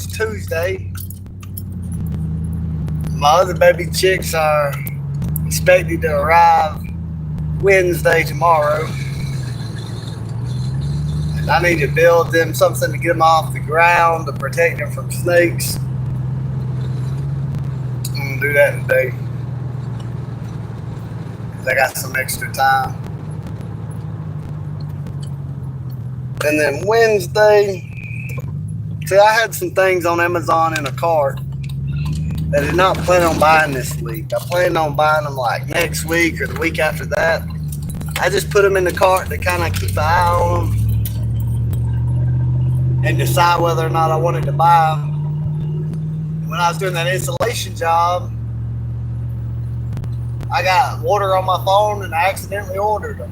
it's Tuesday. My other baby chicks are expected to arrive Wednesday tomorrow. And I need to build them something to get them off the ground to protect them from snakes. I'm going to do that today because I got some extra time. And then Wednesday, see, I had some things on Amazon in a cart that I did not plan on buying this week. I planned on buying them like next week or the week after that. I just put them in the cart to kind of keep an eye on them and decide whether or not I wanted to buy them. When I was doing that installation job, I got water on my phone and I accidentally ordered them.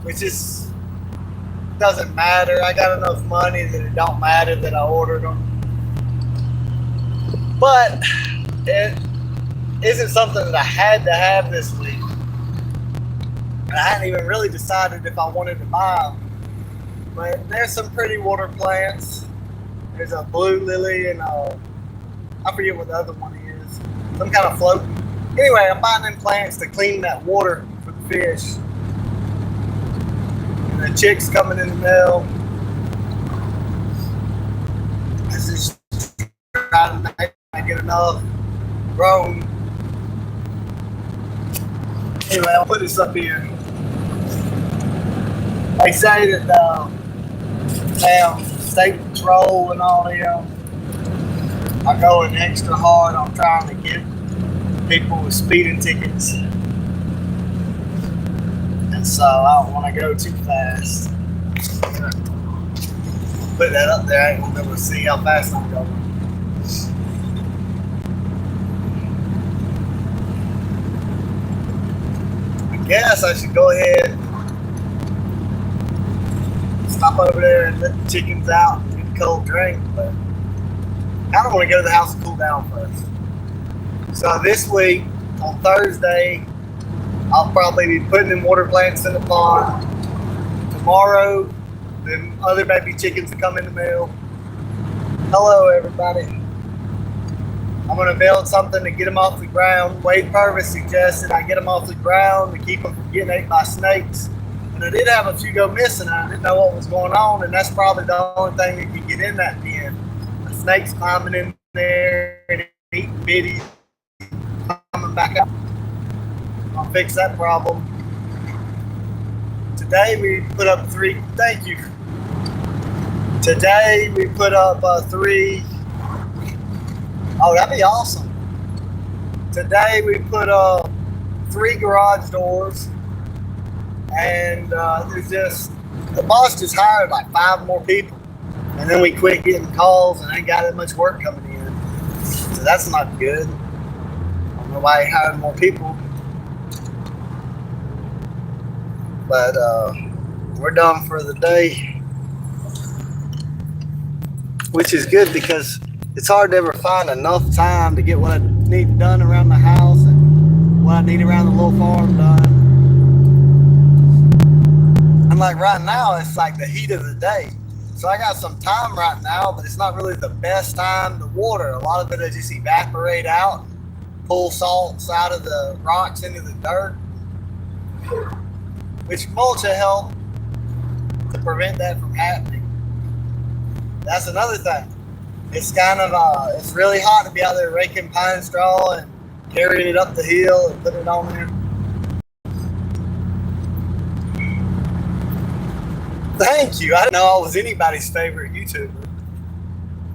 Which is doesn't matter. I got enough money that it don't matter that I ordered them. But it isn't something that I had to have this week. And I hadn't even really decided if I wanted to buy them. But there's some pretty water plants. There's a blue lily and I forget what the other one is. Some kind of floating. Anyway, I'm buying them plants to clean that water for the fish. And the chicks coming in the mail. This is trying to get enough grown. Anyway, I'll put this up here. They say that State Patrol and all them are going extra hard on trying to get people with speeding tickets. And so I don't want to go too fast. Put that up there, I ain't gonna be able to see how fast I'm going. I guess I should go ahead, stop over there and let the chickens out and get a cold drink, but I kind of want to go to the house and cool down first. So this week, on Thursday, I'll probably be putting them water plants in the pond. Tomorrow, the other baby chickens will come in the mail. Hello, everybody. I'm going to build something to get them off the ground. Wade Purvis suggested I get them off the ground to keep them from getting ate by snakes. And I did have a few go missing. I didn't know what was going on, and that's probably the only thing that can get in that pen. The snakes climbing in there and eating bitties, coming back up. I'll fix that problem. Today we put up three. Thank you. Today we put up three. Oh, that'd be awesome. Today we put up 3 garage doors, and the boss just hired like 5 more people, and then we quit getting calls and ain't got that much work coming in. So that's not good. I don't know why he hired more people. But we're done for the day, which is good because it's hard to ever find enough time to get what I need done around the house and what I need around the little farm done. And like right now, it's like the heat of the day. So I got some time right now, but it's not really the best time to water. A lot of it will just evaporate out, pull salts out of the rocks into the dirt, which mulch will help to prevent that from happening. That's another thing. It's kind of, it's really hot to be out there raking pine straw and carrying it up the hill and putting it on there. Thank you. I didn't know I was anybody's favorite YouTuber.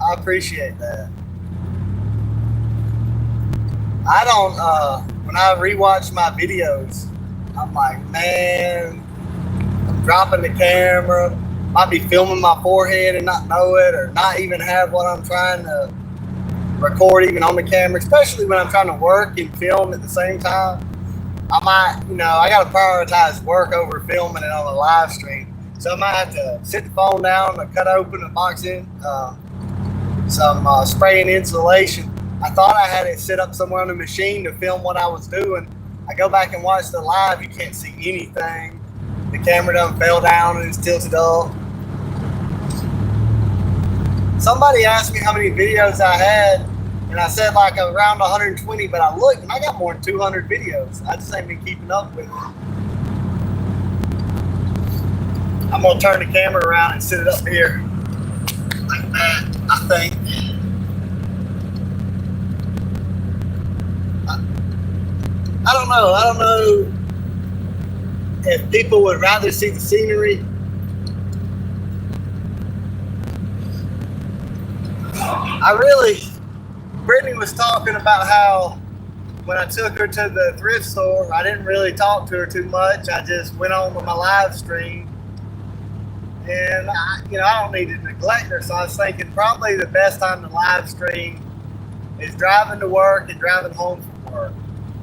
I appreciate that. I don't, when I rewatch my videos, I'm like, man, I'm dropping the camera. Might be filming my forehead and not know it, or not even have what I'm trying to record even on the camera, especially when I'm trying to work and film at the same time. I might, I got to prioritize work over filming it on a live stream. So I might have to sit the phone down and cut open a box in some spray and insulation. I thought I had it set up somewhere on the machine to film what I was doing. I go back and watch the live, you can't see anything. The camera done fell down and it's tilted up. Somebody asked me how many videos I had, and I said like around 120, but I looked and I got more than 200 videos. I just ain't been keeping up with it. I'm gonna turn the camera around and sit it up here like that, I think. I don't know if people would rather see the scenery. Brittany was talking about how when I took her to the thrift store, I didn't really talk to her too much. I just went on with my live stream. And I don't need to neglect her. So I was thinking probably the best time to live stream is driving to work and driving home from work.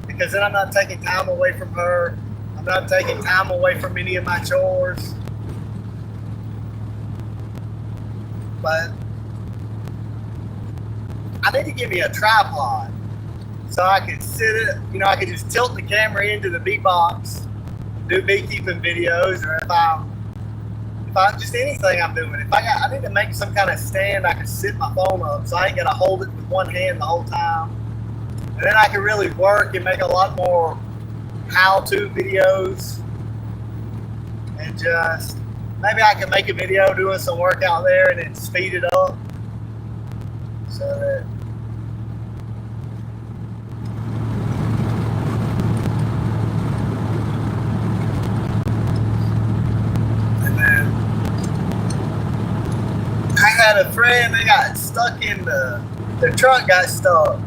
Because then I'm not taking time away from her. I'm not taking time away from any of my chores. But I need to give me a tripod so I can sit it, I can just tilt the camera into the bee box, do beekeeping videos, or if I just anything I'm doing. I need to make some kind of stand I can sit my phone up so I ain't gotta hold it with one hand the whole time. And then I can really work and make a lot more how-to videos. And just maybe I can make a video doing some work out there and then speed it up. So that I had a friend, they got stuck in their truck got stuck.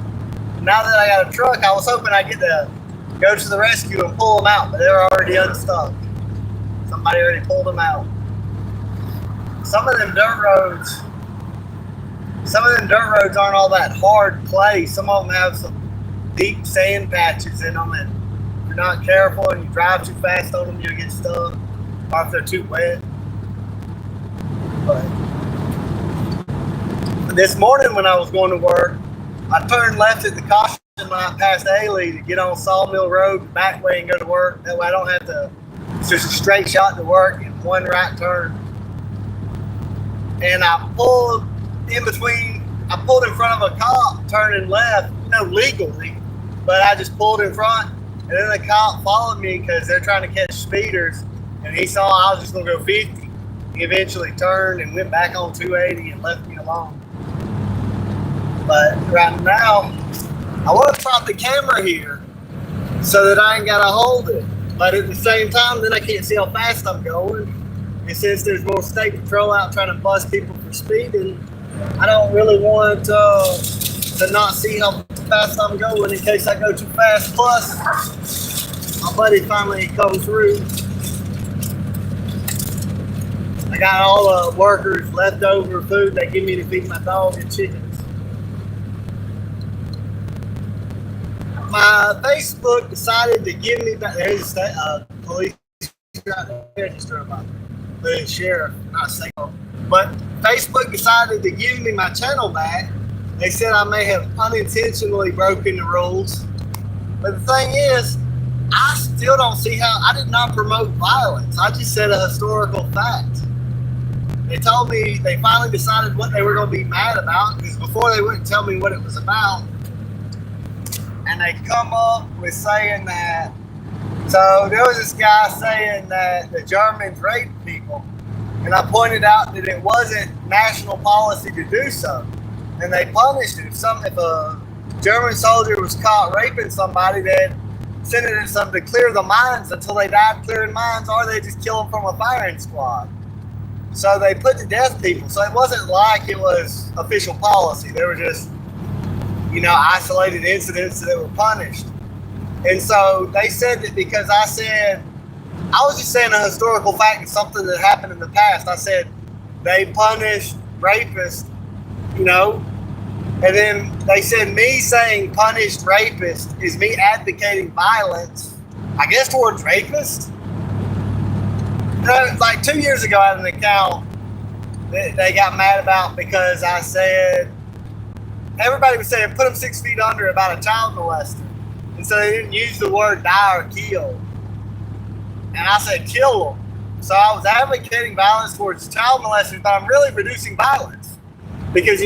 Now that I got a truck, I was hoping I'd get to go to the rescue and pull them out, but they were already unstuck. Somebody already pulled them out. Some of them dirt roads aren't all that hard clay. Some of them have some deep sand patches in them, and if you're not careful and you drive too fast on them, you'll get stuck, or if they're too wet. But this morning when I was going to work, I turned left at the caution light past Ailey to get on Sawmill Road the back way and go to work. That way I don't have to, it's just a straight shot to work and one right turn. And I pulled in front of a cop turning left, legally, but I just pulled in front, and then the cop followed me because they're trying to catch speeders, and he saw I was just going to go 50. He eventually turned and went back on 280 and left me alone. But right now, I want to prop the camera here so that I ain't got to hold it. But at the same time, then I can't see how fast I'm going. And since there's more state patrol out trying to bust people for speeding, I don't really want to not see how fast I'm going in case I go too fast. Plus, my buddy finally come through. I got all the workers' leftover food they give me to feed my dog and chickens. My Facebook decided to give me back. There's a police right there just drove by. The sheriff, not saying, but Facebook decided to give me my channel back. They said I may have unintentionally broken the rules. But the thing is, I still don't see how. I did not promote violence. I just said a historical fact. They told me they finally decided what they were going to be mad about, because before they wouldn't tell me what it was about. And they come up with saying that, so there was this guy saying that the Germans raped people. And I pointed out that it wasn't national policy to do so. And they punished it. If a German soldier was caught raping somebody, they'd send them to clear the mines until they died clearing mines, or they just kill them from a firing squad. So they put to death people. So it wasn't like it was official policy. They were just, isolated incidents that were punished. And so they said that because I was just saying a historical fact of something that happened in the past. I said they punished rapists, and then they said me saying punished rapist is me advocating violence, I guess, towards rapists. Like 2 years ago, I had an account that they got mad about because I said, everybody was saying put them 6 feet under about a child molester. And so they didn't use the word die or kill. And I said kill them. So I was advocating violence towards child molesters, but I'm really reducing violence. because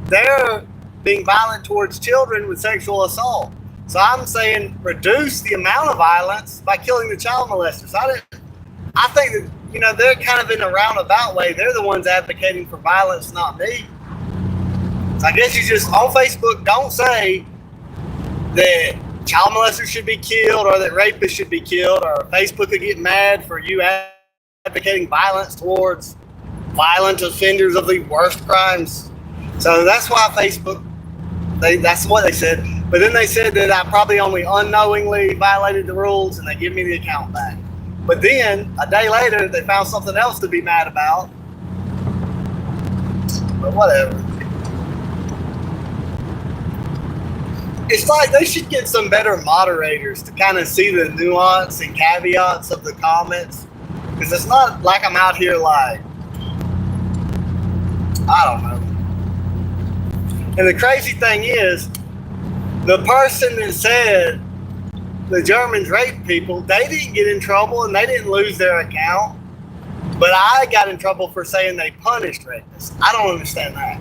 they're being violent towards children with sexual assault. So I'm saying reduce the amount of violence by killing the child molesters. I think that they're kind of in a roundabout way. They're the ones advocating for violence, not me. So I guess you just on Facebook don't say that child molesters should be killed or that rapists should be killed, or Facebook could get mad for you advocating violence towards violent offenders of the worst crimes. So that's why Facebook, that's what they said. But then they said that I probably only unknowingly violated the rules and they give me the account back. But then a day later, they found something else to be mad about. But whatever. It's like they should get some better moderators to kind of see the nuance and caveats of the comments. Because it's not like I'm out here like, I don't know. And the crazy thing is, the person that said the Germans raped people, they didn't get in trouble and they didn't lose their account. But I got in trouble for saying they punished rapists. I don't understand that.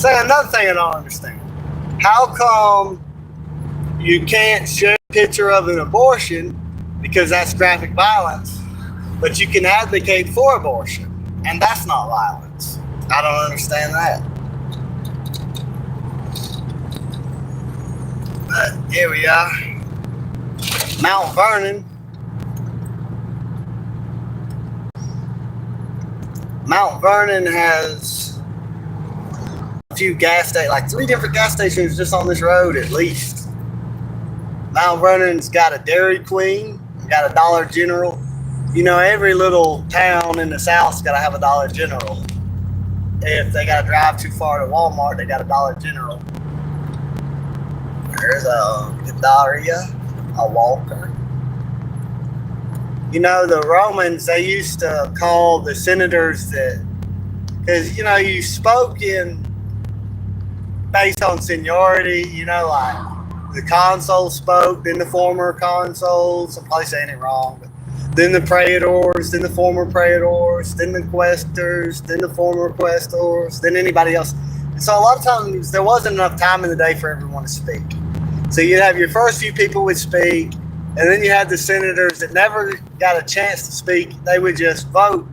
So another thing I don't understand. How come you can't share a picture of an abortion because that's graphic violence, but you can advocate for abortion and that's not violence? I don't understand that. But here we are. Mount Vernon. Mount Vernon has a few gas stations, like 3 different gas stations just on this road at least. Mount Vernon's got a Dairy Queen, got a Dollar General. Every little town in the South's got to have a Dollar General. If they got to drive too far to Walmart, they got a Dollar General. There's a Gaddaria, a Walker. The Romans, they used to call the senators that, because, you spoke in based on seniority, like the consul spoke, then the former consuls, I'm probably saying it wrong, but then the praetors, then the former praetors, then the quaestors, then the former quaestors, then anybody else. And so a lot of times there wasn't enough time in the day for everyone to speak. So you'd have your first few people would speak, and then you had the senators that never got a chance to speak. They would just vote.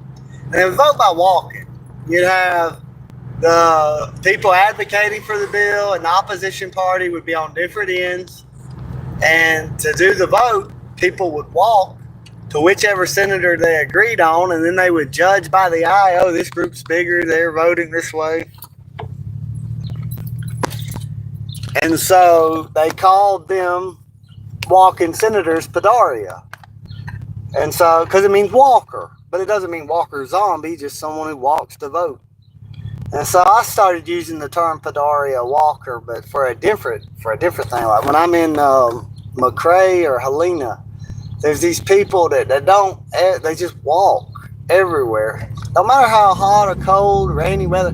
And they would vote by walking. You'd have the people advocating for the bill, and the opposition party would be on different ends. And to do the vote, people would walk to whichever senator they agreed on, and then they would judge by the eye, oh, this group's bigger, they're voting this way. And so they called them walking senators Padaria. And so, because it means walker, but it doesn't mean walker zombie, just someone who walks to vote. And so I started using the term Padaria walker, but for a different thing. Like when I'm in McRae or Helena, there's these people that they just walk everywhere. No matter how hot or cold, rainy weather,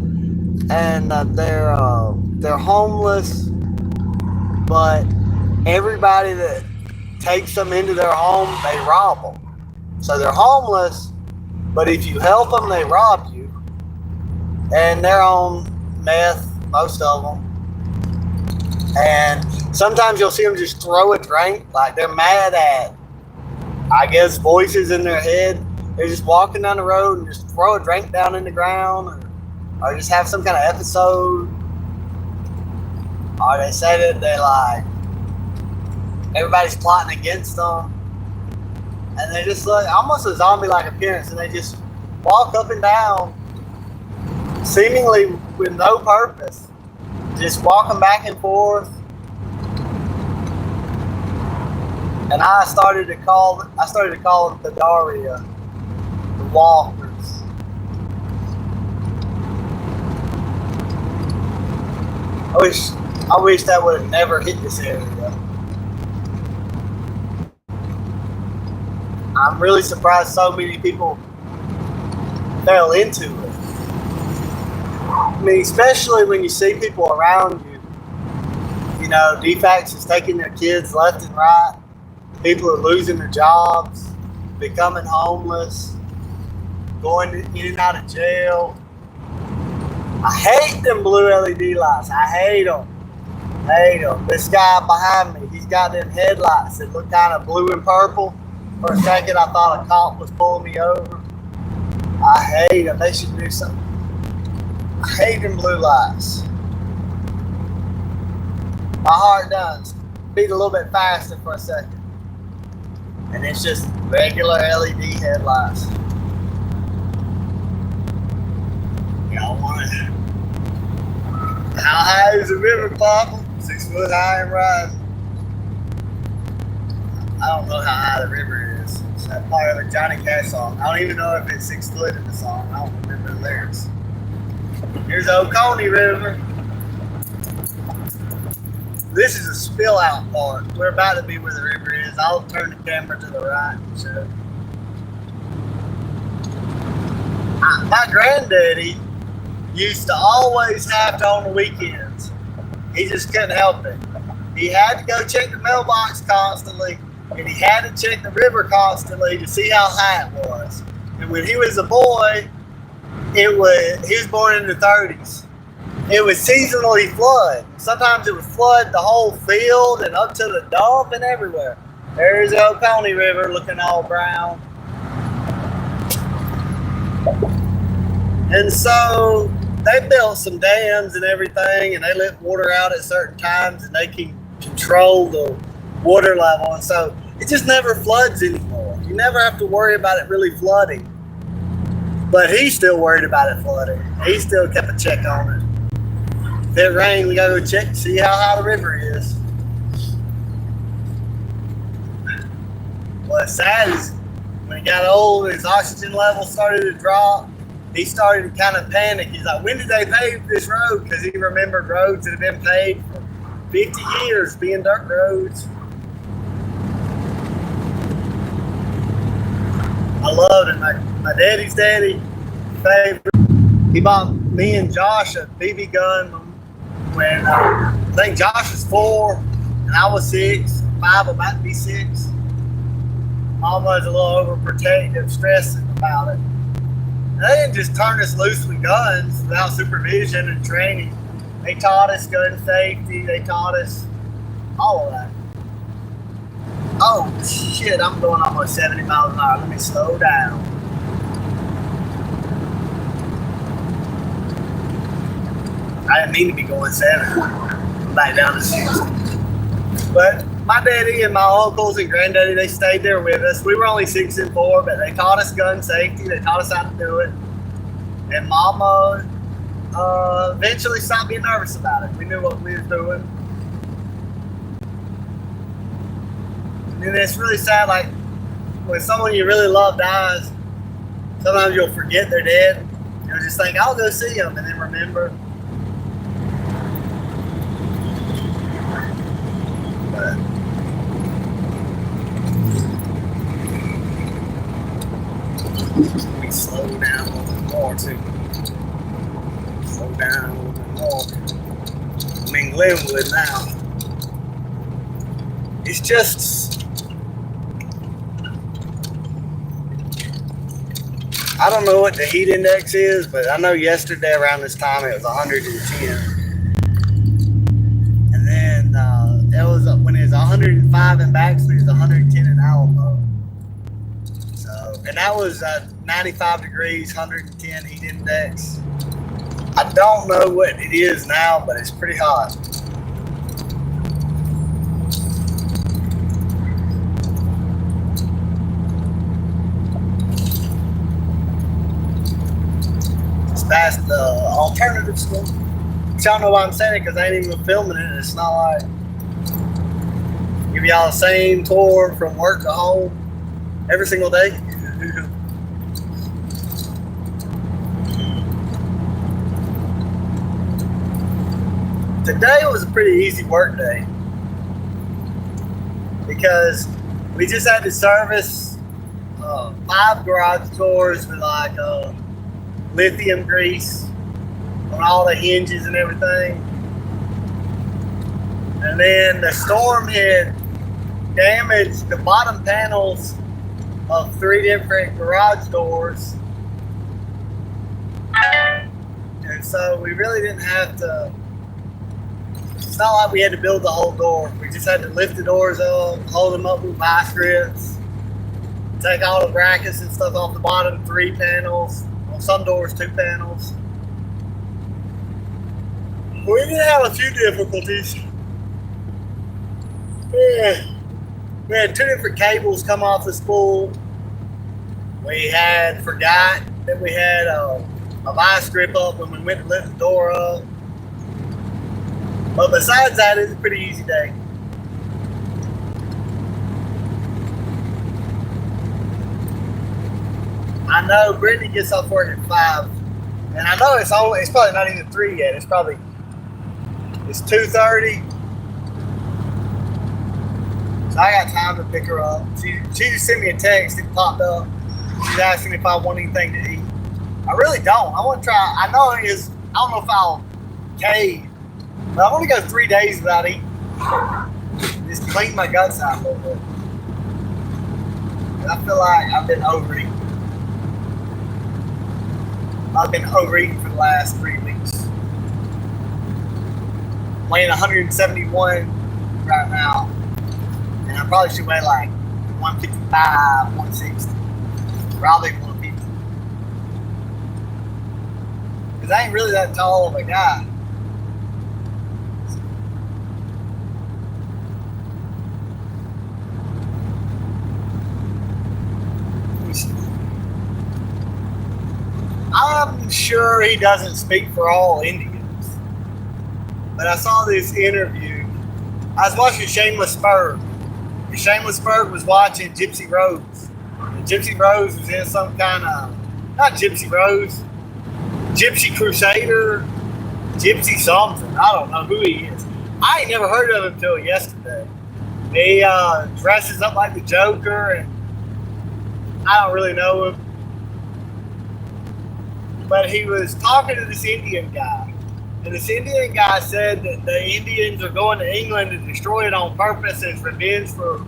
and they're homeless. But everybody that takes them into their home, they rob them. So they're homeless, but if you help them, they rob you. And they're on meth, most of them. And sometimes you'll see them just throw a drink, like they're mad at, I guess, voices in their head. They're just walking down the road and just throw a drink down in the ground, or just have some kind of episode. Or they say that they're like, everybody's plotting against them. And they just look almost a zombie-like appearance, and they just walk up and down, seemingly with no purpose. Just walking back and forth. And I started to call them Padaria, the walkers. I wish that would have never hit this area. I'm really surprised so many people fell into it. I mean, especially when you see people around you. DFACS is taking their kids left and right. People are losing their jobs, becoming homeless, going in and out of jail. I hate them blue LED lights. I hate them. Hate them. This guy behind me, he's got them headlights that look kind of blue and purple. For a second, I thought a cop was pulling me over. I hate them. They should do something. I hate them blue lights. My heart does beat a little bit faster for a second. And it's just regular LED headlights. Y'all want it? How high is the river, Papa? 6 foot high and rising. I don't know how high the river is. It's that part of a Johnny Cash song. I don't even know if it's 6 foot in the song. I don't remember the lyrics. Here's Oconee River. This is a spill out part. We're about to be where the river is. I'll turn the camera to the right and show. My granddaddy used to always have to on the weekends. He just couldn't help it. He had to go check the mailbox constantly, and he had to check the river constantly to see how high it was. And when he was a boy, he was born in the 30s. It would seasonally flood. Sometimes it would flood the whole field and up to the dump and everywhere. There's the Oconee River looking all brown. And so they built some dams and everything, and they let water out at certain times, and they can control the water level. And so it just never floods anymore. You never have to worry about it really flooding. But he's still worried about it flooding. He still kept a check on it. If it rains, we gotta go check to see how high the river is. What's sad is when he got old and his oxygen level started to drop, he started to kind of panic. He's like, when did they pave this road? Because he remembered roads that had been paved for 50 years being dirt roads. I loved it. My daddy's daddy, favorite. He bought me and Josh a BB gun when I think Josh was 4 and I was 6, 5, about to be 6. Mom was a little overprotective, stressing about it. And they didn't just turn us loose with guns without supervision and training. They taught us gun safety. They taught us all of that. Oh shit, I'm going almost 70 miles an hour. Let me slow down. I didn't mean to be going 70. I'm back down to 60. But my daddy and my uncles and granddaddy, they stayed there with us. We were only 6 and 4, but they taught us gun safety. They taught us how to do it. And Mama eventually stopped being nervous about it. We knew what we were doing. And it's really sad, like, when someone you really love dies, sometimes you'll forget they're dead. You'll just think, I'll go see them, and then remember. But we slow down a little bit more, too. Slow down a little bit more. I'm in Glenwood now. It's just... I don't know what the heat index is, but I know yesterday around this time it was 110. And then it was when it was 105 in Baxley, it was 110 in Alamo. So, and that was 95 degrees, 110 heat index. I don't know what it is now, but it's pretty hot. Past the alternative school. Y'all know why I'm saying it, because I ain't even filming it. It's not like give y'all the same tour from work to home every single day. Today was a pretty easy work day because we just had to service 5 garage doors with like lithium grease on all the hinges and everything. And then the storm had damaged the bottom panels of 3 different garage doors. And and so we really didn't have to. It's not like we had to build the whole door. We just had to lift the doors up, hold them up with vice grips, take all the brackets and stuff off the bottom, 3 panels. On some doors, 2 panels. We did have a few difficulties. Yeah. We had 2 different cables come off the spool. We had forgot that we had a vice grip up when we went to lift the door up. But besides that, it was a pretty easy day. I know Brittany gets off work at 5, and I know it's probably not even 3 yet. It's 2:30. So I got time to pick her up. She just sent me a text. It popped up. She's asking if I want anything to eat. I really don't. I want to try. I know it is. I don't know if I'll cave, but I want to go 3 days without eating. Just clean my guts out a little bit. And I feel like I've been overeating. I've been overeating for the last 3 weeks. Weighing 171 right now. And I probably should weigh like 155, 160. Probably 150. Because I ain't really that tall of a guy. I'm sure he doesn't speak for all Indians. But I saw this interview. I was watching Shameless Berg. Shameless Berg was watching Gypsy Rose. And Gypsy Rose was in some kind of, not Gypsy Rose, Gypsy Crusader, Gypsy something. I don't know who he is. I ain't never heard of him until yesterday. He dresses up like the Joker, and I don't really know him. But he was talking to this Indian guy. And this Indian guy said that the Indians are going to England to destroy it on purpose as revenge for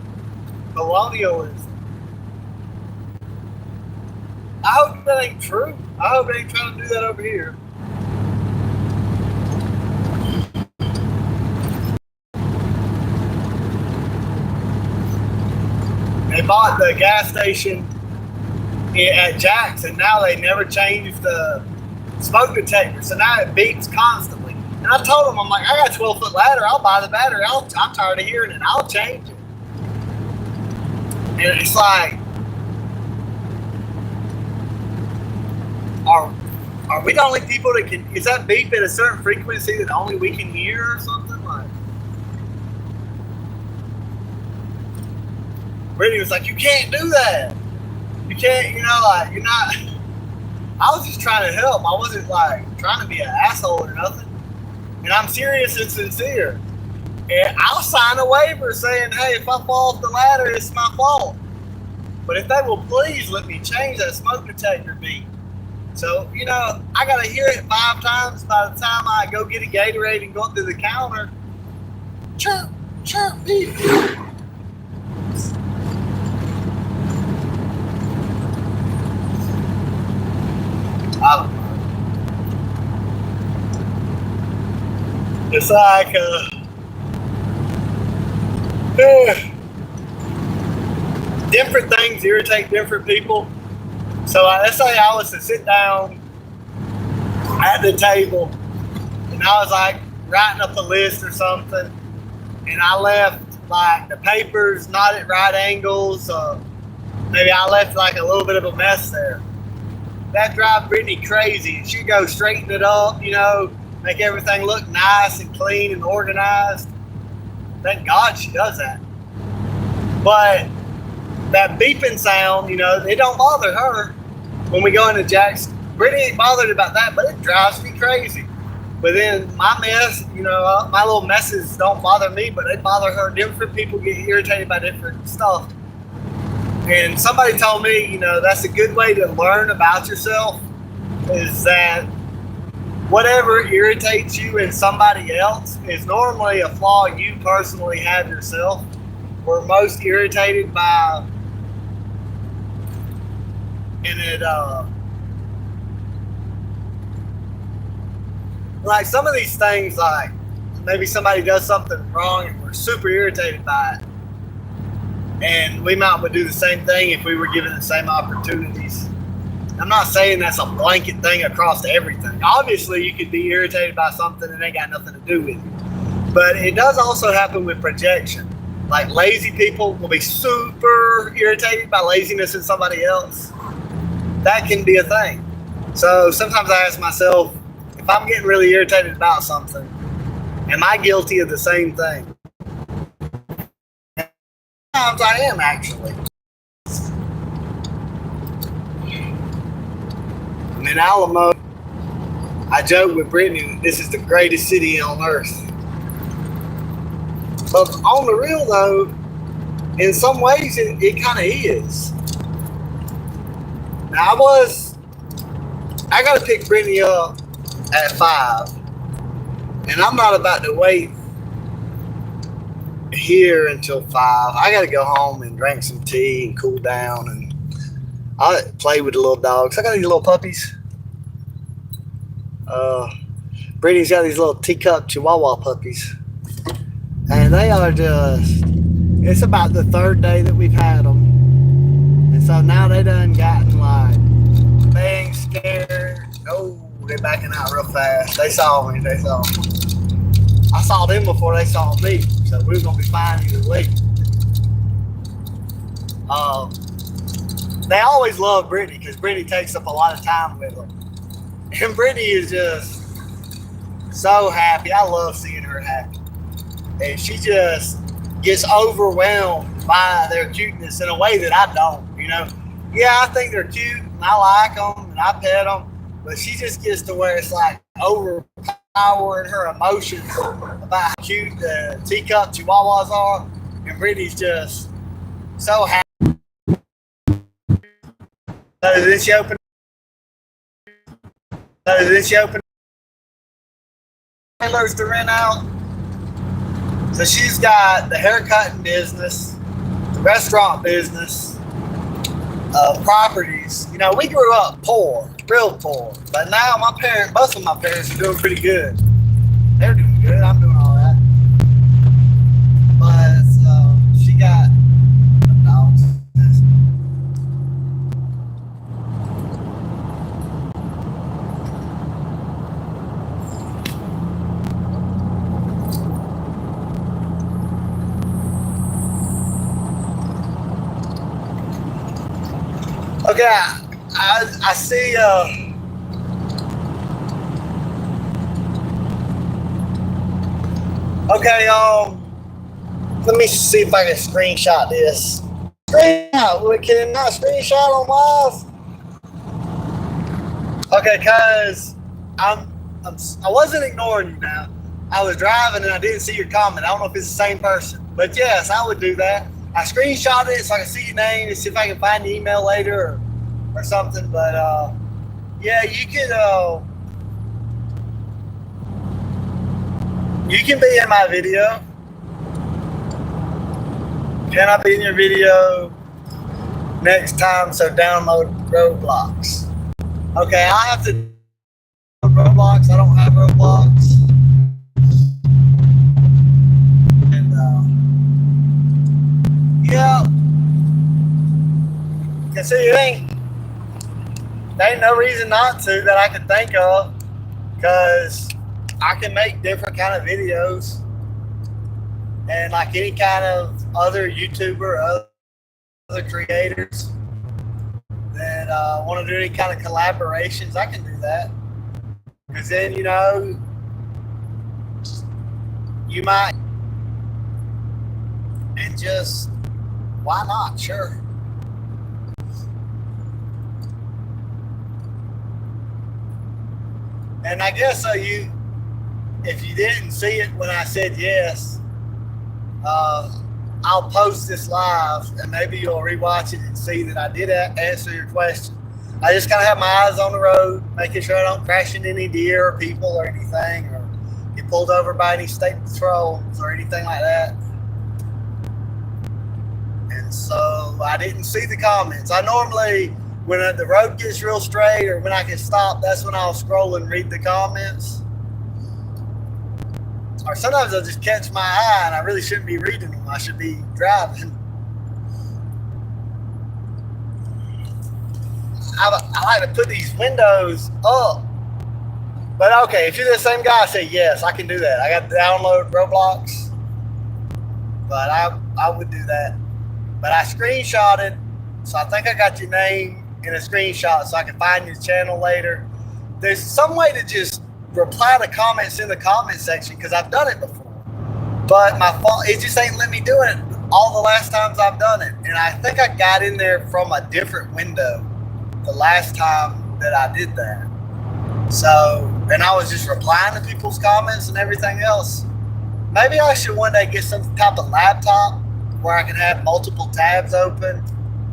colonialism. I hope that ain't true. I hope they ain't trying to do that over here. They bought the gas station at Jackson. Now they never changed the smoke detector, so now it beeps constantly. And I told them, I'm like, I got a 12-foot ladder. I'll buy the battery. I'm tired of hearing it. I'll change it. And it's like, are we the only people that can? Is that beep at a certain frequency that only we can hear or something? Like, Brittany was like, you can't do that. You can't, like, you're not. I was just trying to help. I wasn't like trying to be an asshole or nothing. And I'm serious and sincere. And I'll sign a waiver saying, hey, if I fall off the ladder, it's my fault. But if they will please let me change that smoke detector beep. So, I got to hear it 5 times by the time I go get a Gatorade and go up to the counter. Chirp, chirp, beep. I don't know. It's like, different things irritate different people. So let's say I was to sit down at the table and I was like writing up a list or something, and I left like the papers not at right angles. Maybe I left like a little bit of a mess there. That drive Brittany crazy. She'd go straighten it up, make everything look nice and clean and organized. Thank God she does that. But that beeping sound, it don't bother her when we go into Jackson. Brittany ain't bothered about that, but it drives me crazy. But then my mess, my little messes don't bother me, but they bother her. Different people get irritated by different stuff. And somebody told me, that's a good way to learn about yourself, is that whatever irritates you in somebody else is normally a flaw you personally have yourself. We're most irritated by, and Like some of these things, like maybe somebody does something wrong and we're super irritated by it. And we might would do the same thing if we were given the same opportunities. I'm not saying that's a blanket thing across everything. Obviously, you could be irritated by something and ain't got nothing to do with it. But it does also happen with projection. Like lazy people will be super irritated by laziness in somebody else. That can be a thing. So sometimes I ask myself, if I'm getting really irritated about something, am I guilty of the same thing? Sometimes I am, actually. I'm in Alamo. I joke with Brittany that this is the greatest city on earth. But on the real, though, in some ways, it kind of is. Now, I got to pick Brittany up at 5. And I'm not about to wait here until 5. I got to go home and drink some tea and cool down, and I play with the little dogs. I got these little puppies. Brittany's got these little teacup Chihuahua puppies, and they are just. It's about the 3rd day that we've had them, and so now they done gotten like they ain't scared. Oh, they're backing out real fast. They saw me. I saw them before they saw me, so we were gonna be fine either way. They always love Brittany because Brittany takes up a lot of time with them, and Brittany is just so happy. I love seeing her happy, and she just gets overwhelmed by their cuteness in a way that I don't. Yeah, I think they're cute, and I like them, and I pet them, but she just gets to where it's like overpowering her emotions about how cute the teacup Chihuahuas are, and Brittany's just so happy. So then she opened trailers to rent out. So she's got the haircutting business, the restaurant business, properties. We grew up poor, real poor, but now both of my parents are doing pretty good. They're doing good. I'm doing all right. But she got dogs. Okay, I see. Okay, let me see if I can screenshot this. Can it not screenshot on live? Okay, cause I wasn't ignoring you now. I was driving and I didn't see your comment. I don't know if it's the same person, but yes, I would do that. I screenshot it so I can see your name and see if I can find the email later or something. But yeah, you can be in my video. Can I be in your video next time? So download Roblox. Okay, I have to Roblox. I don't have Roblox. And yeah, can see there ain't no reason not to that I can think of, because I can make different kind of videos, and like any kind of other YouTuber, other creators that want to do any kind of collaborations, I can do that. Because then, you might, and just, why not? Sure. And I guess if you didn't see it when I said yes, I'll post this live, and maybe you'll rewatch it and see that I did answer your question. I just kind of have my eyes on the road, making sure I don't crash into any deer or people or anything, or get pulled over by any state patrols or anything like that. And so I didn't see the comments. I normally, when the road gets real straight or when I can stop, that's when I'll scroll and read the comments. or sometimes they'll just catch my eye and I really shouldn't be reading them. I should be driving. I like to put these windows up. But okay, if you're the same guy, I say yes, I can do that. I got to download Roblox. But I would do that. But I screenshotted, so I think I got your name in a screenshot so I can find your channel later. There's some way to just reply to comments in the comment section because I've done it before. But my fault, it just ain't let me do it all the last times I've done it. And I think I got in there from a different window the last time that I did that. So, and I was just replying to people's comments and everything else. Maybe I should one day get some type of laptop where I can have multiple tabs open.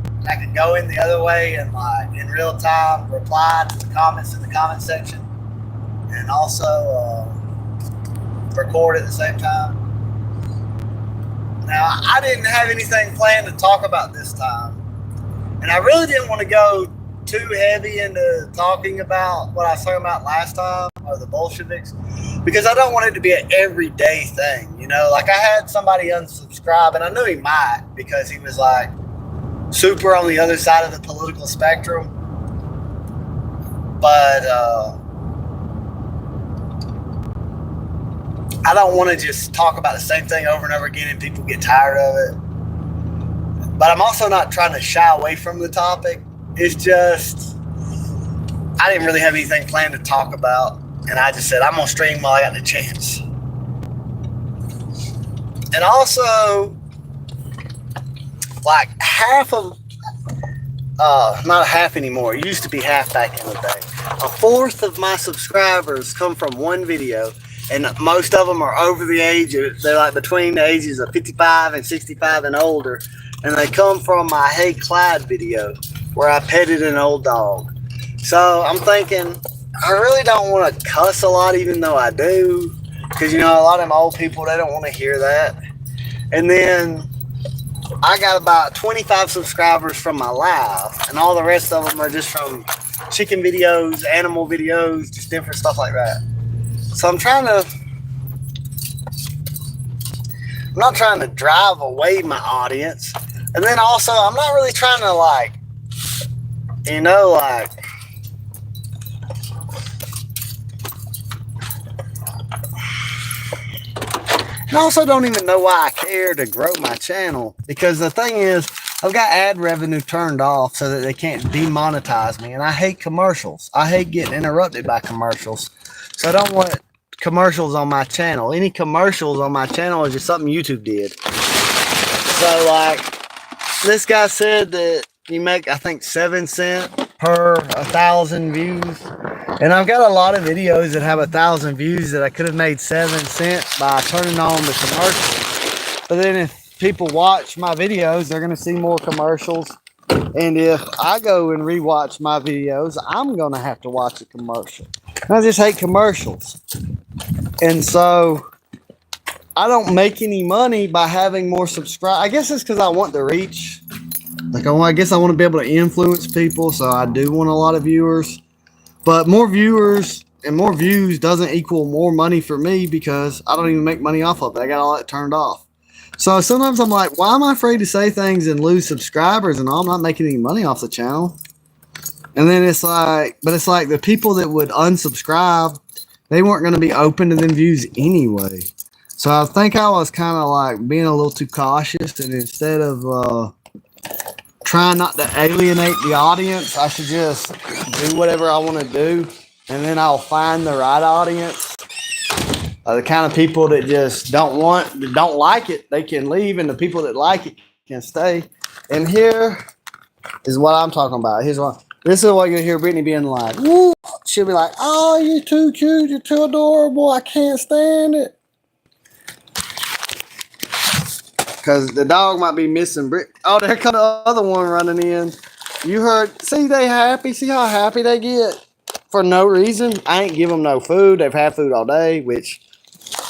And I can go in the other way and like in real time reply to the comments in the comment section and also record at the same time. Now, I didn't have anything planned to talk about this time. And I really didn't want to go too heavy into talking about what I was talking about last time, or the Bolsheviks, because I don't want it to be an everyday thing, you know? Like I had somebody unsubscribe, and I knew he might because he was like super on the other side of the political spectrum. But I don't want to just talk about the same thing over and over again and people get tired of it. But I'm also not trying to shy away from the topic. It's just, I didn't really have anything planned to talk about. And I just said, I'm going to stream while I got the chance. And also, like half of, not half anymore. It used to be half back in the day. A fourth of my subscribers come from one video. And most of them are over the age of, they're like between the ages of 55 and 65 and older. And they come from my Hey Clyde video where I petted an old dog. So I'm thinking, I really don't want to cuss a lot, even though I do. Because, you know, a lot of them old people, they don't want to hear that. And then I got about 25 subscribers from my live. And all the rest of them are just from chicken videos, animal videos, just different stuff like that. So I'm not trying to drive away my audience. And then also, I'm not really trying to like, you know, like, and I also don't even know why I care to grow my channel. Because the thing is, I've got ad revenue turned off so that they can't demonetize me. And I hate commercials. I hate getting interrupted by commercials. So I don't want commercials on my channel. Any commercials on my channel is just something YouTube did. So like, this guy said that you make, I think, 7 cents per 1,000 views. And I've got a lot of videos that have 1,000 views that I could have made 7 cents by turning on the commercials. But then if people watch my videos, they're going to see more commercials. And if I go and rewatch my videos, I'm going to have to watch a commercial. And I just hate commercials. And so I don't make any money by having more subscribers. I guess it's because I want the reach. Like, I guess I want to be able to influence people, so I do want a lot of viewers. But more viewers and more views doesn't equal more money for me because I don't even make money off of it. I got all that turned off. So sometimes I'm like, why am I afraid to say things and lose subscribers and all? I'm not making any money off the channel. And then it's like, but it's like the people that would unsubscribe, they weren't going to be open to them views anyway. So I think I was kind of like being a little too cautious, and instead of trying not to alienate the audience, I should just do whatever I want to do, and then I'll find the right audience. The kind of people that just don't like it, they can leave, and the people that like it can stay. And here is what I'm talking about. This is what you'll hear Brittany being like, woo! She'll be like, oh, you're too cute, you're too adorable, I can't stand it. Because the dog might be missing Brit. Oh, there comes the other one running in. You heard, see they happy, see how happy they get for no reason. I ain't give them no food, they've had food all day, which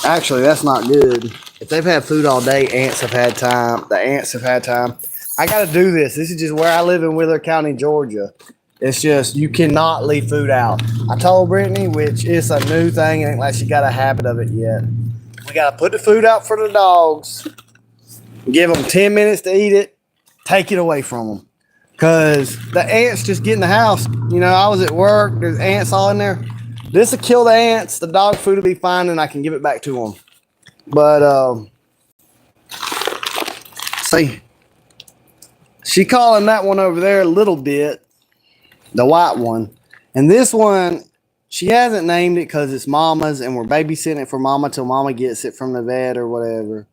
actually that's not good. If they've had food all day, ants have had time. The ants have had time. I got to do this. This is just where I live in Wheeler County, Georgia. It's just, you cannot leave food out. I told Brittany, which is a new thing, ain't like she got a habit of it yet. We got to put the food out for the dogs, give them 10 minutes to eat it, take it away from them. Because the ants just get in the house. You know, I was at work. There's ants all in there. This will kill the ants. The dog food will be fine, and I can give it back to them. But, see, she calling that one over there a little bit, the white one. And this one, she hasn't named it because it's Mama's, and we're babysitting it for Mama till Mama gets it from the vet or whatever.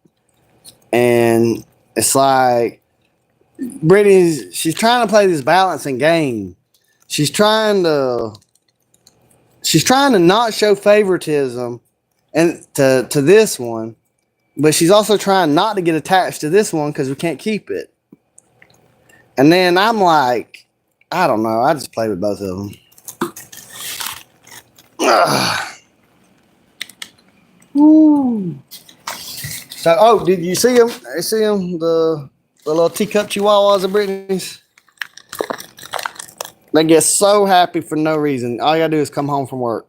And it's like, she's trying to play this balancing game. She's trying to not show favoritism and to this one, but she's also trying not to get attached to this one because we can't keep it. And then I'm like, I don't know. I just play with both of them. Woo. So, oh, did you see them? I see them, the little teacup chihuahuas of Brittany's. They get so happy for no reason. All you gotta do is come home from work.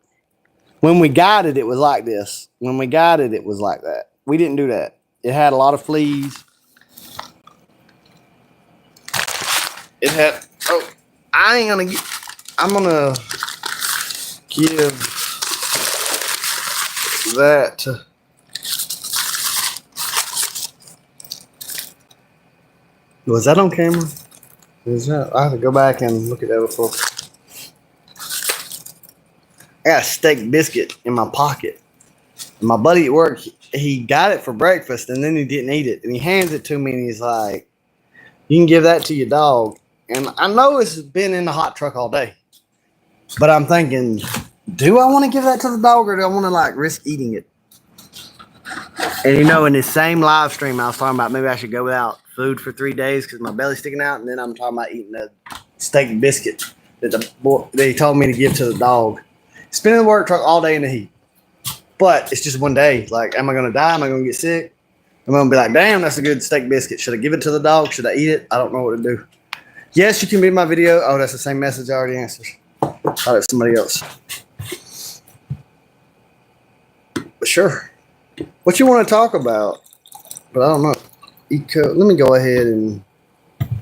When we got it, it was like this. When we got it, it was like that. We didn't do that. It had a lot of fleas. It had, oh, I'm gonna give that to, was that on camera? Is that, I have to go back and look at that before. I got a steak biscuit in my pocket. And my buddy at work, he got it for breakfast and then he didn't eat it. And he hands it to me and he's like, you can give that to your dog. And I know it's been in the hot truck all day. But I'm thinking, do I want to give that to the dog or do I want to like risk eating it? And you know, in this same live stream, I was talking about maybe I should go without food for 3 days because my belly's sticking out. And then I'm talking about eating a steak and biscuit that they told me to give to the dog. It's been in the work truck all day in the heat. But it's just one day. Like, am I going to die? Am I going to get sick? I'm going to be like, damn, that's a good steak biscuit. Should I give it to the dog? Should I eat it? I don't know what to do. Yes, you can be in my video. Oh, that's the same message I already answered. Oh, that's somebody else. But sure. What you want to talk about? But I don't know. Let me go ahead and let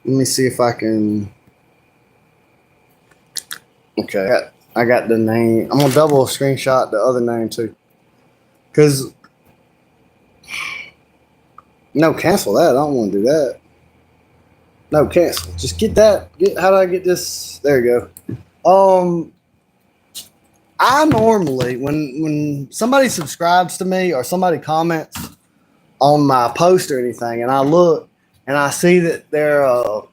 me see if I can. Okay, I got the name. I'm gonna double screenshot the other name too. Cause no, cancel that. I don't want to do that. No, cancel. Just get that. How do I get this? There you go. I normally when somebody subscribes to me or somebody comments on my post or anything, and I look and I see that they're a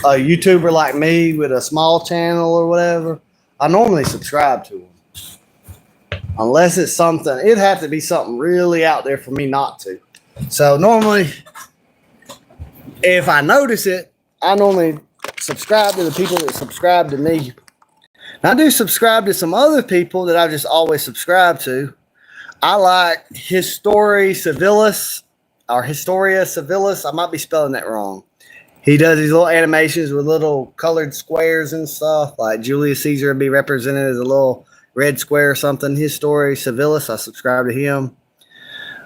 YouTuber like me with a small channel or whatever, I normally subscribe to them. Unless it's something, it'd have to be something really out there for me not to. So normally, if I notice it, I normally subscribe to the people that subscribe to me. Now, I do subscribe to some other people that I've just always subscribed to. I like Historia Civilis. I might be spelling that wrong. He does these little animations with little colored squares and stuff. Like Julius Caesar would be represented as a little red square or something. Historia Civilis, I subscribe to him.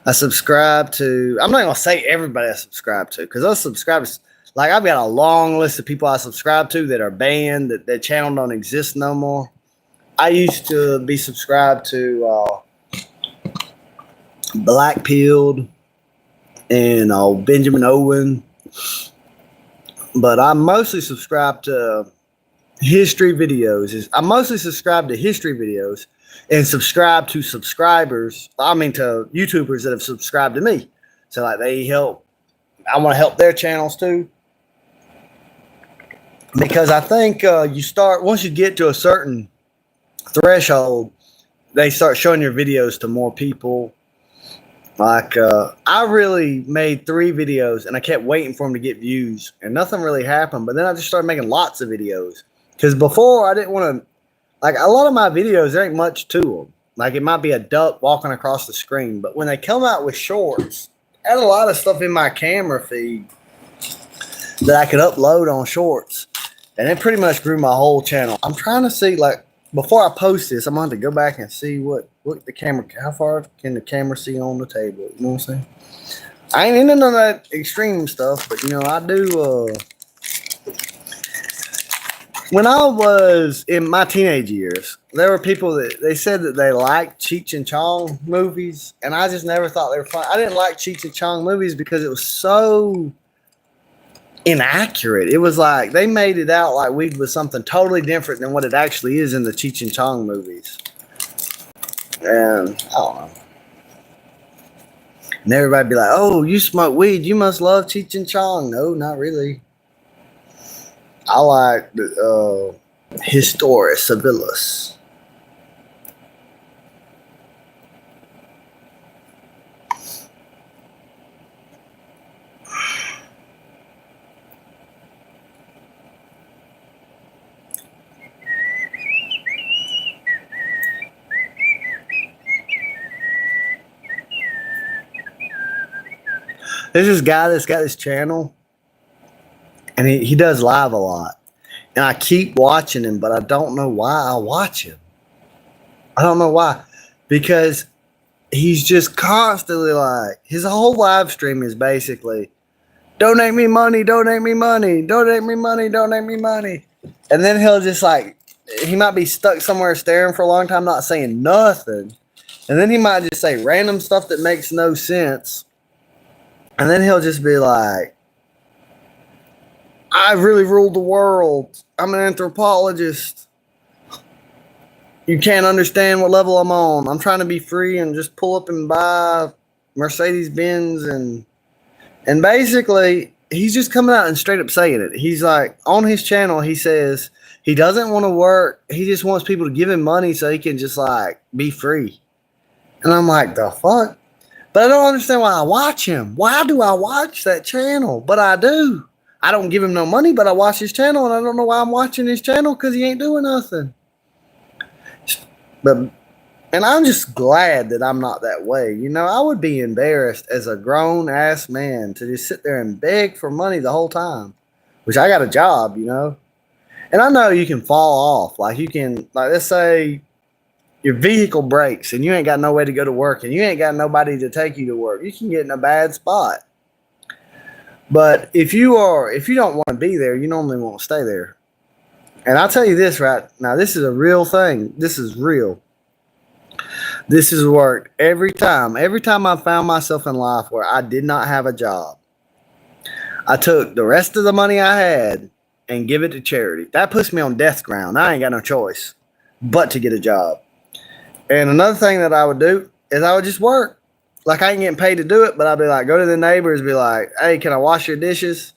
I subscribe to, I'm not going to say everybody I subscribe to, because those subscribers, like I've got a long list of people I subscribe to that are banned, that their channel don't exist no more. I used to be subscribed to Blackpilled and Benjamin Owen. But I mostly subscribe to history videos. I mostly subscribe to history videos and subscribe to subscribers. I mean, to YouTubers that have subscribed to me. So like they help. I want to help their channels too. Because I think once you get to a certain threshold, they start showing your videos to more people. Like, I really made 3 videos and I kept waiting for them to get views and nothing really happened. But then I just started making lots of videos because before I didn't want to, like a lot of my videos, there ain't much to them. Like it might be a duck walking across the screen, but when they come out with shorts, I had a lot of stuff in my camera feed that I could upload on shorts. And it pretty much grew my whole channel. I'm trying to see, like, before I post this, I'm going to have to go back and see what the camera, how far can the camera see on the table? You know what I'm saying? I ain't into none of that extreme stuff, but I do. When I was in my teenage years, there were people that they said that they liked Cheech and Chong movies, and I just never thought they were fun. I didn't like Cheech and Chong movies because it was so inaccurate. It was like they made it out like weed was something totally different than what it actually is in the Cheech and Chong movies. And I don't know. And everybody be like, "Oh, you smoke weed? You must love Cheech and Chong." No, not really. I like the Historia Civilis. There's this guy that's got this channel, and he does live a lot. And I keep watching him, but I don't know why I watch him. I don't know why. Because he's just constantly like, his whole live stream is basically, donate me money, donate me money, donate me money, donate me money. And then he'll just like, he might be stuck somewhere staring for a long time, not saying nothing. And then he might just say random stuff that makes no sense. And then he'll just be like, I really ruled the world. I'm an anthropologist. You can't understand what level I'm on. I'm trying to be free and just pull up and buy Mercedes Benz and basically he's just coming out and straight up saying it. He's like on his channel, he says he doesn't want to work. He just wants people to give him money so he can just like be free. And I'm like, the fuck? But I don't understand why I watch him. Why do I watch that channel? But I do. I don't give him no money, but I watch his channel, and I don't know why I'm watching his channel because he ain't doing nothing. And I'm just glad that I'm not that way. I would be embarrassed as a grown-ass man to just sit there and beg for money the whole time, which I got a job, And I know you can fall off. Like, you can, like, let's say your vehicle breaks and you ain't got no way to go to work and you ain't got nobody to take you to work. You can get in a bad spot. But if you don't want to be there, you normally won't stay there. And I'll tell you this right now, this is a real thing. This is real. This has worked every time. Every time I found myself in life where I did not have a job, I took the rest of the money I had and give it to charity. That puts me on death's ground. I ain't got no choice but to get a job. And another thing that I would do is I would just work. Like, I ain't getting paid to do it, but I'd be like, go to the neighbors, be like, hey, can I wash your dishes?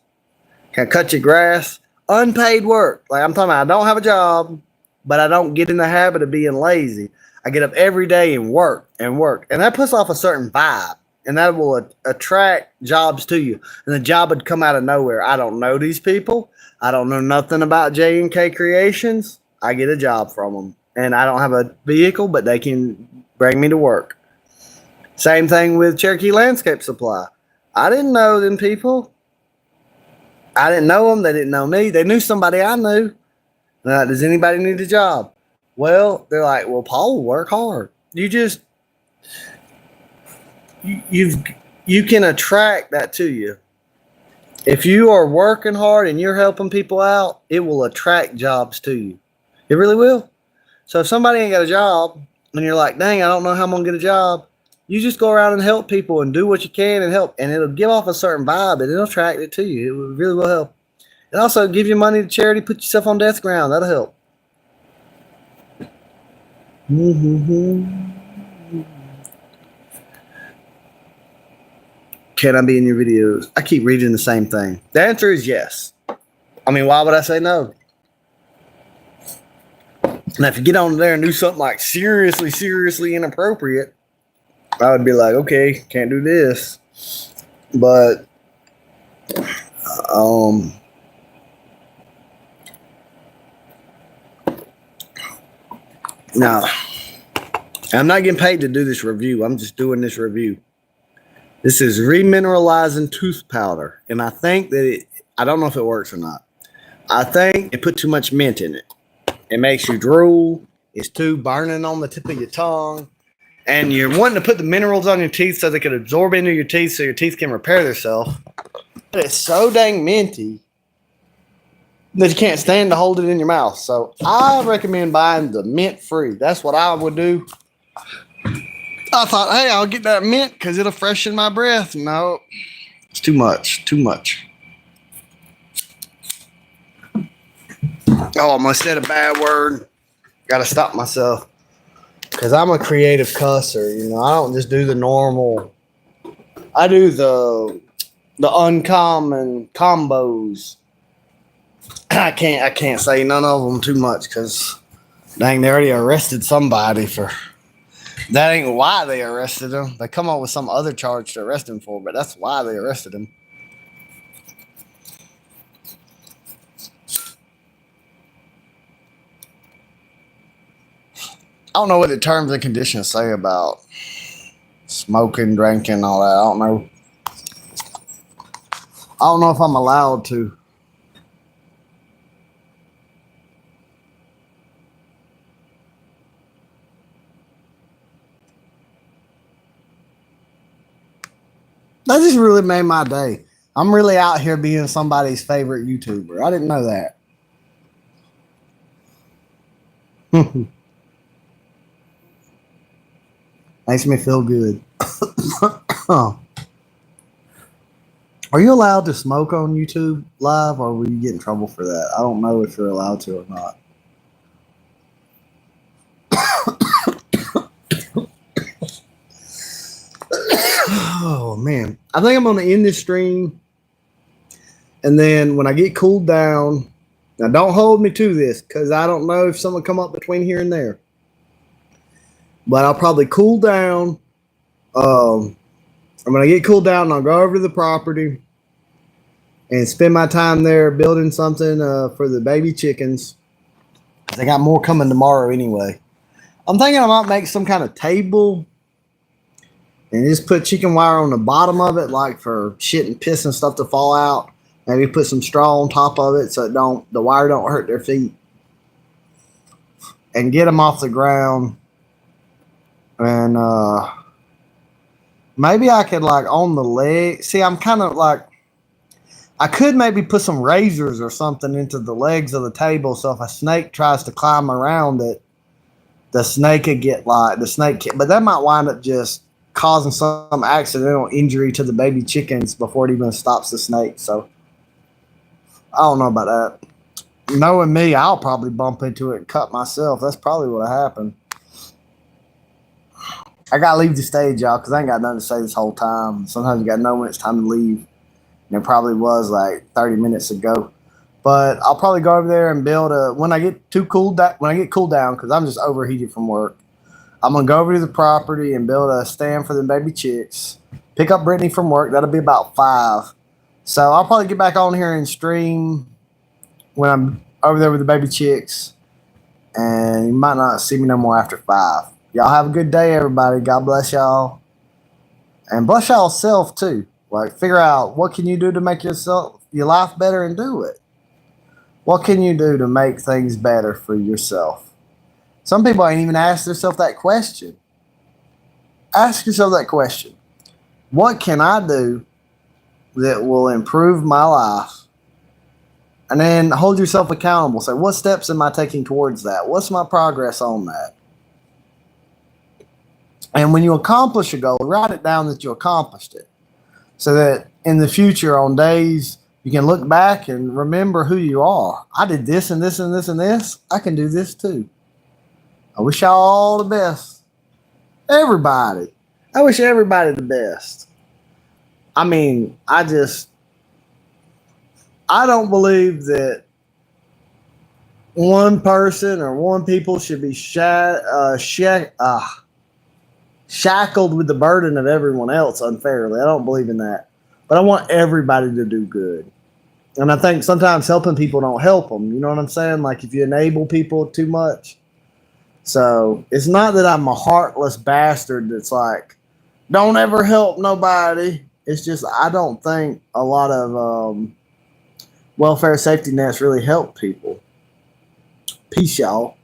Can I cut your grass? Unpaid work. Like, I'm talking about I don't have a job, but I don't get in the habit of being lazy. I get up every day and work and work. And that puts off a certain vibe. And that will attract jobs to you. And the job would come out of nowhere. I don't know these people. I don't know nothing about J&K Creations. I get a job from them. And I don't have a vehicle, but they can bring me to work. Same thing with Cherokee Landscape Supply. I didn't know them people. I didn't know them. They didn't know me. They knew somebody I knew. Does anybody need a job? Well, they're like, well, Paul will work hard. You can attract that to you. If you are working hard and you're helping people out, it will attract jobs to you. It really will. So if somebody ain't got a job and you're like, dang, I don't know how I'm going to get a job, you just go around and help people and do what you can and help. And it'll give off a certain vibe and it'll attract it to you. It really will help. And also give you money to charity, put yourself on death's ground. That'll help. Can I be in your videos? I keep reading the same thing. The answer is yes. I mean, why would I say no? Now, if you get on there and do something like seriously inappropriate, I would be like, okay, can't do this. But, now, I'm not getting paid to do this review. I'm just doing this review. This is remineralizing tooth powder. And I think that I don't know if it works or not. I think it put too much mint in it. It makes you drool. It's too burning on the tip of your tongue. And you're wanting to put the minerals on your teeth so they can absorb into your teeth so your teeth can repair themselves. But it's so dang minty that you can't stand to hold it in your mouth. So I recommend buying the mint free. That's what I would do. I thought, hey, I'll get that mint because it'll freshen my breath. No, it's too much. Too much. Oh, I almost said a bad word. Got to stop myself. Because I'm a creative cusser. You know, I don't just do the normal. I do the uncommon combos. I can't say none of them too much because dang, they already arrested somebody for. That ain't why they arrested him. They come up with some other charge to arrest him for, but that's why they arrested him. I don't know what the terms and conditions say about smoking, drinking, all that. I don't know. I don't know if I'm allowed to. That just really made my day. I'm really out here being somebody's favorite YouTuber. I didn't know that. Makes me feel good. Are you allowed to smoke on YouTube live, or will you get in trouble for that? I don't know if you're allowed to or not. Oh, man. I think I'm going to end this stream. And then when I get cooled down, now don't hold me to this because I don't know if someone come up between here and there. But I'll probably cool down. And when I get cooled down, I'll go over to the property and spend my time there building something for the baby chickens. They got more coming tomorrow anyway. I'm thinking I might make some kind of table and just put chicken wire on the bottom of it, like for shit and piss and stuff to fall out. Maybe put some straw on top of it so the wire don't hurt their feet. And get them off the ground. And maybe I could like on the leg. See, I'm kind of like, I could maybe put some razors or something into the legs of the table. So if a snake tries to climb around it, the snake could get like, but that might wind up just causing some accidental injury to the baby chickens before it even stops the snake. So I don't know about that. Knowing me, I'll probably bump into it and cut myself. That's probably what happened. I got to leave the stage, y'all, because I ain't got nothing to say this whole time. Sometimes you got to know when it's time to leave. And it probably was like 30 minutes ago. But I'll probably go over there and build when I get cooled down, because I'm just overheated from work, I'm going to go over to the property and build a stand for the baby chicks. Pick up Brittany from work. That'll be about 5. So I'll probably get back on here and stream when I'm over there with the baby chicks. And you might not see me no more after 5. Y'all have a good day, everybody. God bless y'all. And bless y'all self, too. Like, figure out what can you do to make your life better and do it. What can you do to make things better for yourself? Some people ain't even asked themselves that question. Ask yourself that question. What can I do that will improve my life? And then hold yourself accountable. Say, what steps am I taking towards that? What's my progress on that? And when you accomplish a goal, write it down that you accomplished it. So that in the future, on days, you can look back and remember who you are. I did this and this and this and this. I can do this too. I wish y'all all the best. Everybody. I wish everybody the best. I mean, I don't believe that one person or one people should be shackled with the burden of everyone else unfairly. I don't believe in that. But I want everybody to do good. And I think sometimes helping people don't help them. You know what I'm saying? Like if you enable people too much. So it's not that I'm a heartless bastard that's like, don't ever help nobody. It's just I don't think a lot of welfare safety nets really help people. Peace, y'all.